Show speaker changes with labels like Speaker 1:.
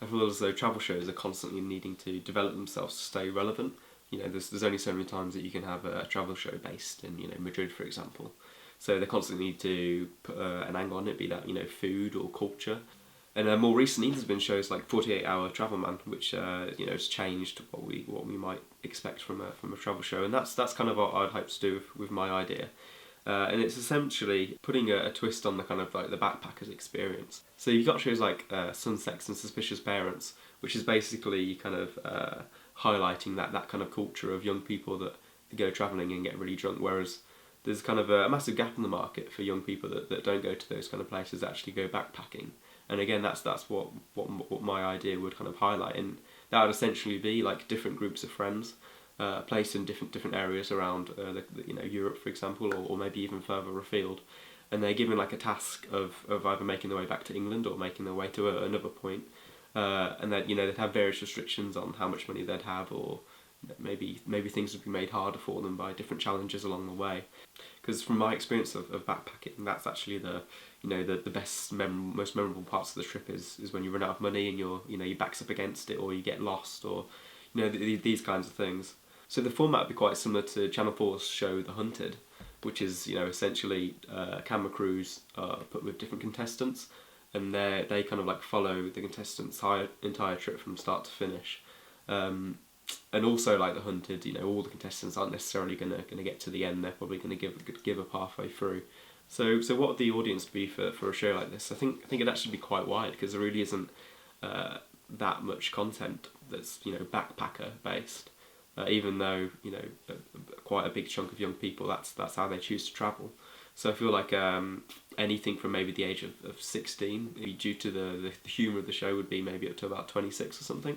Speaker 1: feel as though travel shows are constantly needing to develop themselves to stay relevant. You know, there's only so many times that you can have a travel show based in, you know, Madrid, for example. So they constantly need to put an angle on it, be that, you know, food or culture. And more recently, there's been shows like 48 Hour Travel Man, which you know, has changed what we might expect from a travel show, and that's kind of what I'd hope to do with my idea. And it's essentially putting a twist on the kind of like the backpackers experience. So you've got shows like Sunsets and Suspicious Parents, which is basically kind of highlighting that kind of culture of young people that go travelling and get really drunk, whereas there's kind of a massive gap in the market for young people that don't go to those kind of places, that actually go backpacking. And again, that's what my idea would kind of highlight, and that would essentially be like different groups of friends, placed in different areas around you know, Europe, for example, or maybe even further afield, and they're given like a task of either making their way back to England or making their way to another point, and that, you know, they'd have various restrictions on how much money they'd have, or maybe things would be made harder for them by different challenges along the way. Because from my experience of backpacking, that's actually the best most memorable parts of the trip is when you run out of money and your back's up against it, or you get lost, or you know, these kinds of things. So the format would be quite similar to Channel 4's show The Hunted, which is, you know, essentially camera crews put with different contestants, and they kind of like follow the contestants' entire trip from start to finish. And also, like The Hunted, you know, all the contestants aren't necessarily gonna get to the end. They're probably gonna give up halfway through. So what would the audience be for a show like this? I think it'd actually be quite wide, because there really isn't that much content that's, you know, backpacker based. Even though, you know, quite a big chunk of young people, that's how they choose to travel. So I feel like anything from maybe the age of 16, due to the humour of the show, would be maybe up to about 26 or something.